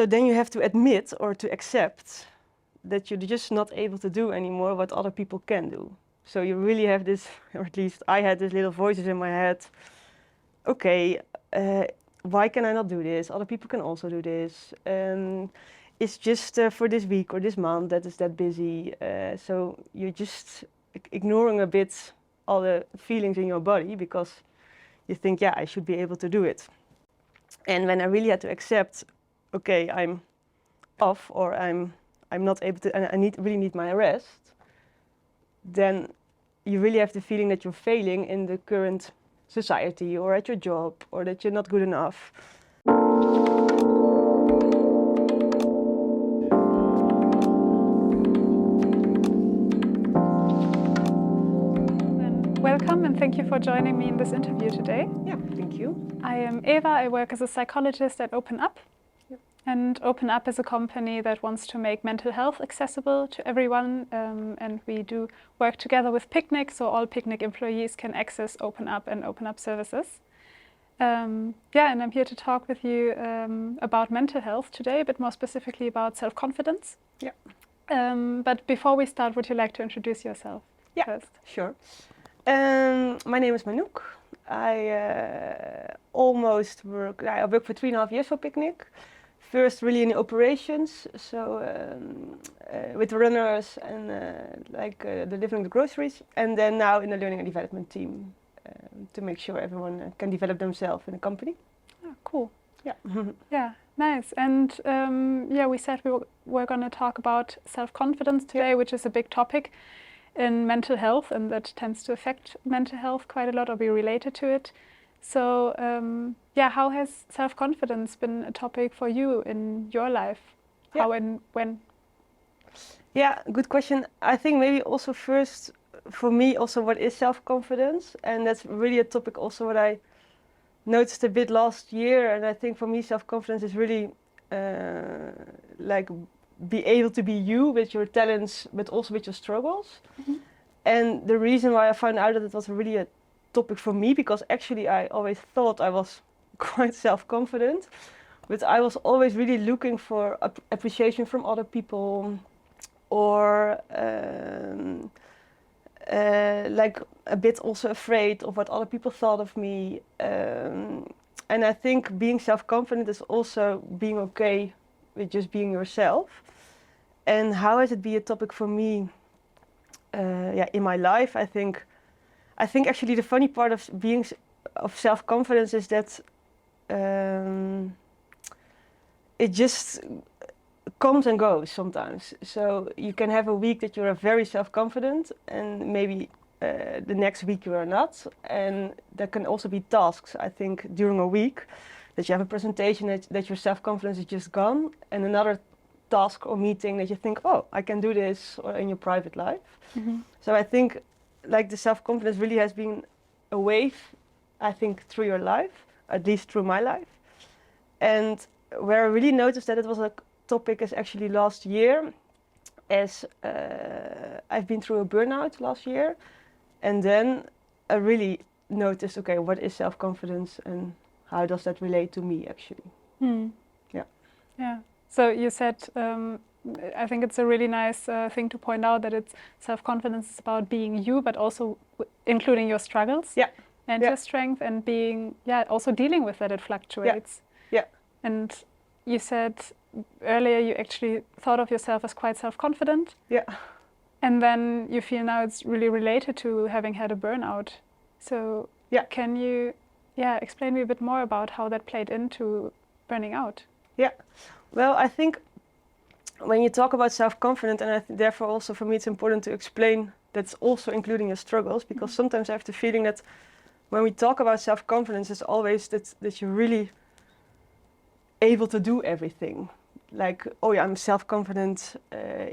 So then you have to admit or to accept that you're just not able to do anymore what other people can do. So you really have this, or at least I had these little voices in my head. Okay, why can I not do this? Other people can also do this. It's just for this week or this month that is that busy. So you're just ignoring a bit all the feelings in your body because you think, yeah, I should be able to do it. And when I really had to accept, okay, I'm off or I'm not able to, and I really need my rest, then you really have the feeling that you're failing in the current society or at your job or that you're not good enough. Welcome and thank you for joining me in this interview today. Yeah, thank you. I am Eva, I work as a psychologist at OpenUp. And OpenUp is a company that wants to make mental health accessible to everyone, and we do work together with Picnic, so all Picnic employees can access OpenUp and OpenUp services. And I'm here to talk with you about mental health today, but more specifically about self-confidence. Yeah. But before we start, would you like to introduce yourself first? Sure. My name is Manouk. I work for 3.5 years for Picnic. First really in operations, so with the runners and delivering the groceries, and then now in the learning and development team to make sure everyone can develop themselves in the company. Oh, cool. Yeah. Yeah, nice. And we said we were going to talk about self-confidence today, which is a big topic in mental health, and that tends to affect mental health quite a lot or be related to it. So how has self-confidence been a topic for you in your life? Yeah. How and when? Yeah, good question. I think maybe also first for me also what is self-confidence, and that's really a topic also what I noticed a bit last year, and I think for me self-confidence is really be able to be you with your talents but also with your struggles. Mm-hmm. And the reason why I found out that it was really a topic for me, because actually I always thought I was quite self-confident, but I was always really looking for appreciation from other people, or a bit also afraid of what other people thought of me. And I think being self-confident is also being okay with just being yourself. And how has it been a topic for me in my life? I think actually the funny part of self-confidence is that it just comes and goes sometimes. So you can have a week that you're very self-confident, and maybe the next week you are not. And there can also be tasks, I think, during a week that you have a presentation that your self-confidence is just gone, and another task or meeting that you think, oh, I can do this, or in your private life. Mm-hmm. So I think the self-confidence really has been a wave, I think, through your life, at least through my life. And where I really noticed that it was a topic is actually last year, as I've been through a burnout last year, and then I really noticed, okay, what is self-confidence and how does that relate to me actually? Yeah. So you said, I think it's a really nice thing to point out that it's self-confidence is about being you, but also including your struggles and your strength, and being, also dealing with that it fluctuates. Yeah. And you said earlier you actually thought of yourself as quite self-confident. Yeah. And then you feel now it's really related to having had a burnout. So can you explain me a bit more about how that played into burning out? Yeah. Well, I think when you talk about self-confidence, and therefore also for me it's important to explain that's also including your struggles, because sometimes I have the feeling that when we talk about self-confidence, it's always that you're really able to do everything. Like, oh yeah, I'm self-confident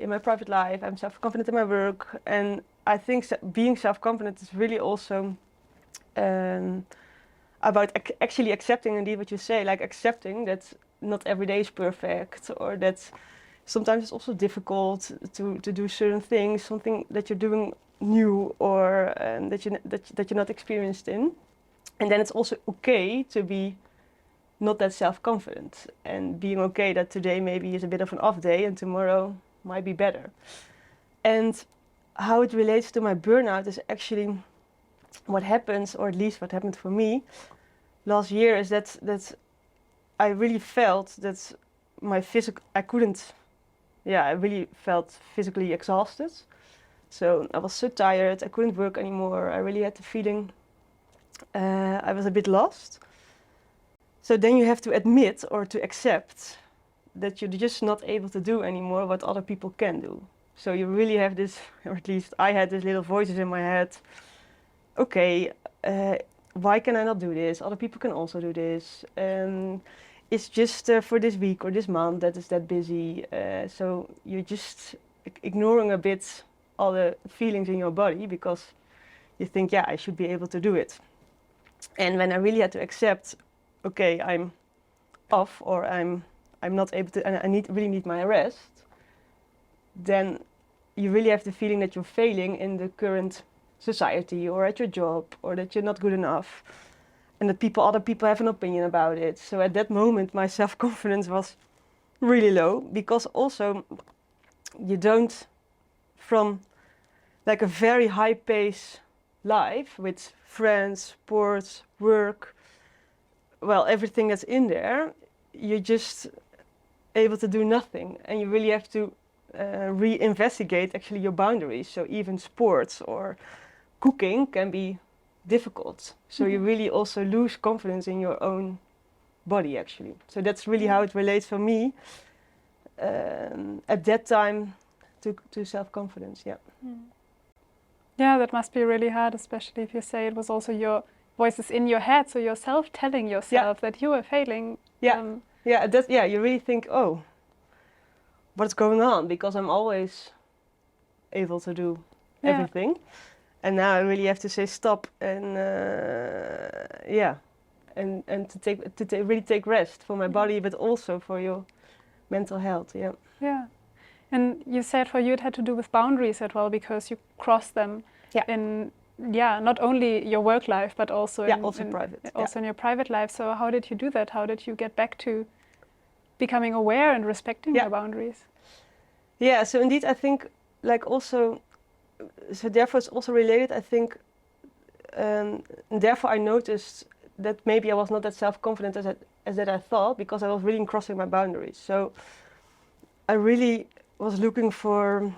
in my private life, I'm self-confident in my work. And I think being self-confident is really also about actually accepting indeed what you say, like accepting that not every day is perfect, or that sometimes it's also difficult to do certain things, something that you're doing new, or that you're not experienced in. And then it's also okay to be not that self-confident, and being okay that today maybe is a bit of an off day and tomorrow might be better. And how it relates to my burnout is actually what happens, or at least what happened for me last year, is that I really felt that my I really felt physically exhausted. So I was so tired, I couldn't work anymore. I really had the feeling I was a bit lost. So then you have to admit or to accept that you're just not able to do anymore what other people can do. So you really have this, or at least I had these little voices in my head. Okay, why can I not do this? Other people can also do this. It's just for this week or this month that is that busy. So you're just ignoring a bit all the feelings in your body because you think, yeah, I should be able to do it. And when I really had to accept, okay, I'm off, or I'm not able to, and I really need my rest, then you really have the feeling that you're failing in the current society or at your job, or that you're not good enough, and that other people have an opinion about it. So at that moment, my self-confidence was really low, because also you don't, from like a very high pace life with friends, sports, work, well, everything that's in there, you're just able to do nothing, and you really have to re-investigate actually your boundaries. So even sports or cooking can be difficult. So you really also lose confidence in your own body, actually. So that's really how it relates for me at that time to self-confidence. Yeah. Yeah, that must be really hard, especially if you say it was also your voices in your head, so yourself telling yourself that you were failing. Yeah, you really think, oh, what's going on? Because I'm always able to do everything. And now I really have to say stop and and to really take rest for my body, but also for your mental health. Yeah. Yeah, and you said for you it had to do with boundaries as well, because you crossed them in not only your work life but also in your private life. So how did you do that? How did you get back to becoming aware and respecting your boundaries? Yeah. So indeed, I think so therefore it's also related, I think, therefore I noticed that maybe I was not that self-confident as that I thought, because I was really crossing my boundaries. So I really was looking for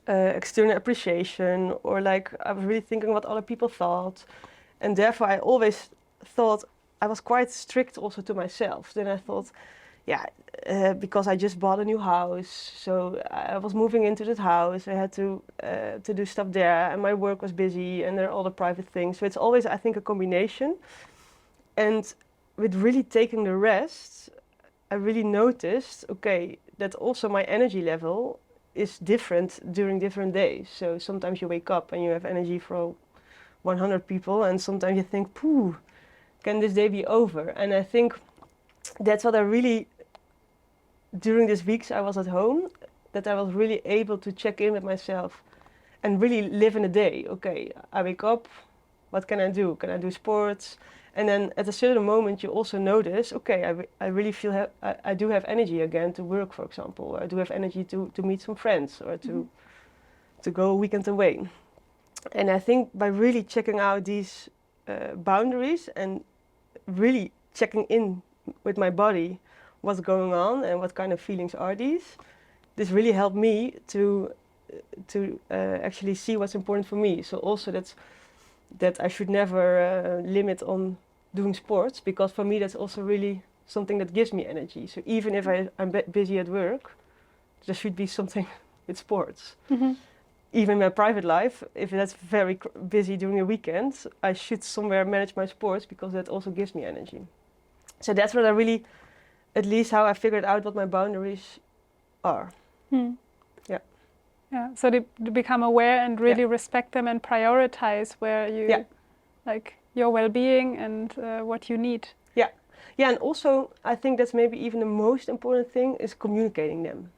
external appreciation, or like I was really thinking what other people thought, and therefore I always thought I was quite strict also to myself. Then I thought, because I just bought a new house, so I was moving into that house. I had to do stuff there, and my work was busy, and there are all the private things. So it's always, I think, a combination. And with really taking the rest, I really noticed, okay, that also my energy level is different during different days. So sometimes you wake up and you have energy for 100 people, and sometimes you think, pooh, can this day be over? And I think that's what I really, during these weeks I was at home, that I was really able to check in with myself and really live in the day. Okay, I wake up, what can I do? Can I do sports? And then at a certain moment you also notice, okay, I really feel I do have energy again to work, for example. Or I do have energy to meet some friends, or to go a weekend away. And I think by really checking out these boundaries and really checking in with my body, what's going on and what kind of feelings are these, this really helped me to actually see what's important for me. So also that I should never limit on doing sports, because for me that's also really something that gives me energy. So even if I'm busy at work, there should be something with sports. Even my private life, if that's very busy during the weekend, I should somewhere manage my sports, because that also gives me energy. So that's what I really, at least how I figured out what my boundaries are. Yeah, so to become aware and really respect them and prioritize where you, like your well-being and what you need. Yeah, and also I think that's maybe even the most important thing is communicating them.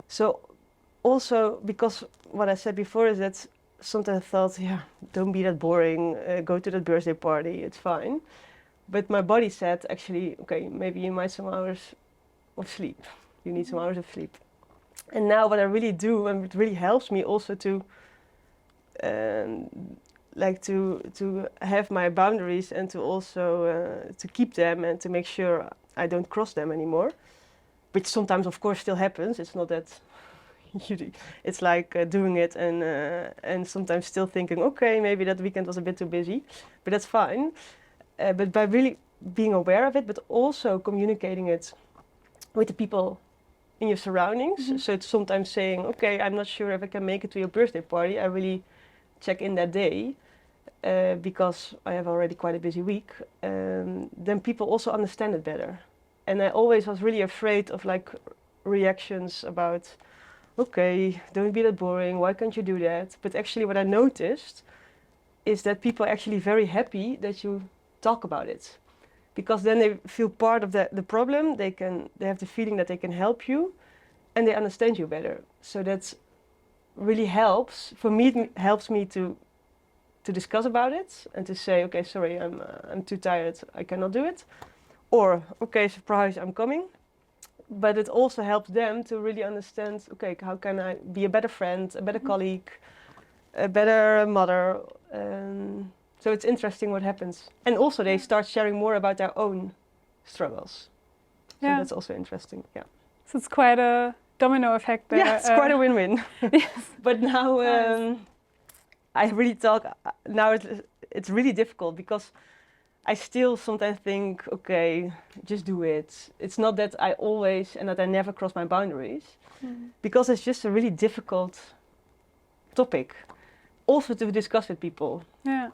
So also, because what I said before is that sometimes I thought, don't be that boring, go to that birthday party, it's fine. But my body said, actually, okay, maybe you need some hours of sleep. You need some hours of sleep. And now what I really do, and it really helps me also to to have my boundaries and to also to keep them and to make sure I don't cross them anymore, which sometimes of course still happens. It's not that it's like doing it and sometimes still thinking, okay, maybe that weekend was a bit too busy, but that's fine. But by really being aware of it, but also communicating it with the people in your surroundings. So it's sometimes saying, okay, I'm not sure if I can make it to your birthday party. I really check in that day because I have already quite a busy week. Then people also understand it better. And I always was really afraid of like reactions about, okay, don't be that boring, why can't you do that? But actually what I noticed is that people are actually very happy that you talk about it. Because then they feel part of the problem, they have the feeling that they can help you and they understand you better. So that really helps. For me, it helps me to discuss about it and to say, okay, sorry, I'm too tired, I cannot do it. Or, okay, surprise, I'm coming. But it also helps them to really understand, okay, how can I be a better friend, a better colleague, a better mother. So it's interesting what happens. And also they start sharing more about their own struggles. So that's also interesting, yeah. So it's quite a domino effect there. Yeah, it's quite a win-win. Yes. But now I really talk, now it's really difficult because I still sometimes think, okay, just do it. It's not that I always and that I never cross my boundaries, because it's just a really difficult topic also to discuss with people. Yeah.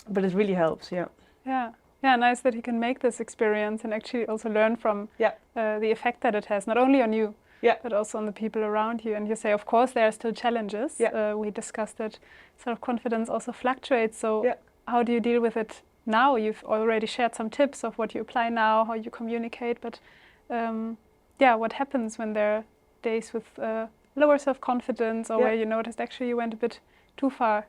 But it really helps, yeah. Yeah. Yeah, nice that you can make this experience and actually also learn from the effect that it has, not only on you, but also on the people around you. And you say, of course, there are still challenges. We discussed that self-confidence also fluctuates. So how do you deal with it now? You've already shared some tips of what you apply now, how you communicate. But what happens when there are days with lower self-confidence or where you noticed actually you went a bit too far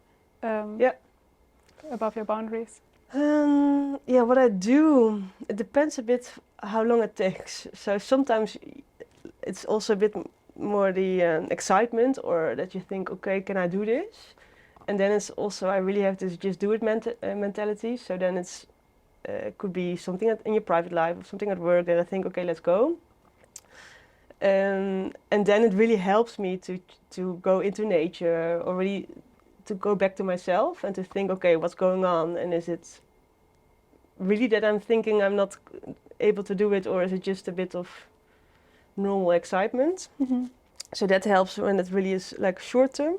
above your boundaries? What I do, it depends a bit how long it takes. So sometimes it's also a bit more the excitement, or that you think, okay, can I do this? And then it's also, I really have this just do it mentality. So then it's could be something in your private life or something at work that I think, okay, let's go. And then it really helps me to go into nature, or really to go back to myself and to think, okay, what's going on? And is it really that I'm thinking I'm not able to do it, or is it just a bit of normal excitement? So that helps when it really is like short term.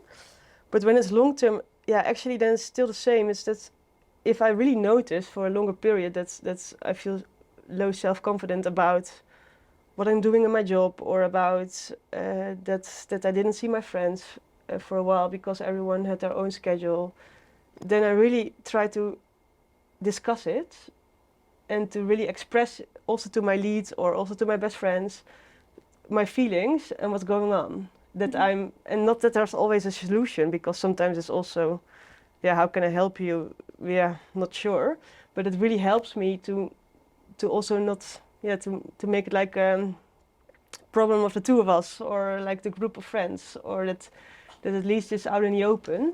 But when it's long term, actually then it's still the same. It's that if I really notice for a longer period that's I feel low self-confident about what I'm doing in my job, or about that I didn't see my friends for a while because everyone had their own schedule, then I really try to discuss it and to really express also to my leads or also to my best friends my feelings and what's going on. That and not that there's always a solution, because sometimes it's also, how can I help you? Not sure. But it really helps me to also not, to make it like a problem of the two of us, or like the group of friends, or that at least it's out in the open.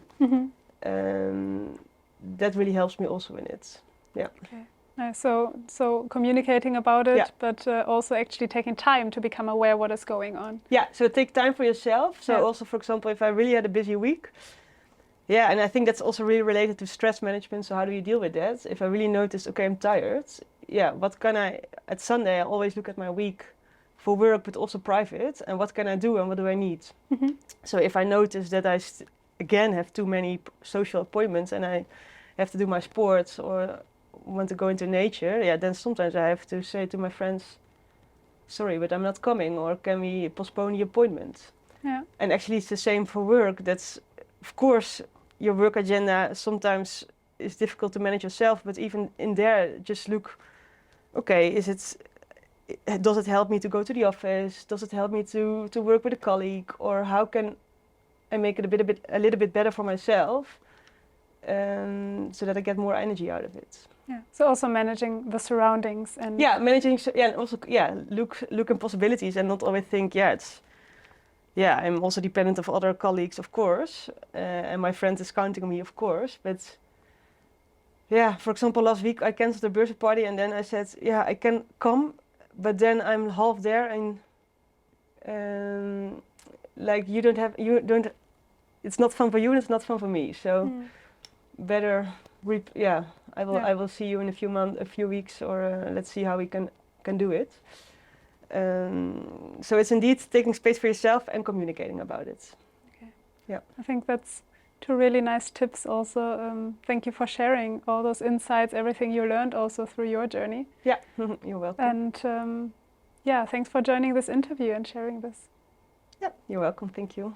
That really helps me also in it. Yeah. Okay. Nice. So communicating about it, but also actually taking time to become aware what is going on. Yeah. So take time for yourself. So also, for example, if I really had a busy week, and I think that's also really related to stress management. So how do you deal with that? If I really notice, okay, I'm tired. What can at Sunday I always look at my week for work, but also private, and what can I do and what do I need? So if I notice that I again have too many social appointments and I have to do my sports or want to go into nature, then sometimes I have to say to my friends, sorry, but I'm not coming, or can we postpone the appointment? And actually it's the same for work. That's, of course, your work agenda sometimes is difficult to manage yourself, but even in there, just look, okay, does it help me to go to the office? Does it help me to work with a colleague? Or how can I make it a little bit better for myself? so that I get more energy out of it. Yeah. So also managing the surroundings and managing. And also look in possibilities and not always think I'm also dependent of other colleagues, of course, and my friend is counting on me, of course. But for example, last week I cancelled the birthday party, and then I said, I can come, but then I'm half there, and it's not fun for you, and it's not fun for me. So better, I will see you in a few weeks, or let's see how we can do it. So it's indeed taking space for yourself and communicating about it. Okay. Yeah. I think that's 2 really nice tips also. Thank you for sharing all those insights, everything you learned also through your journey. Yeah, you're welcome. And thanks for joining this interview and sharing this. Yeah, you're welcome. Thank you.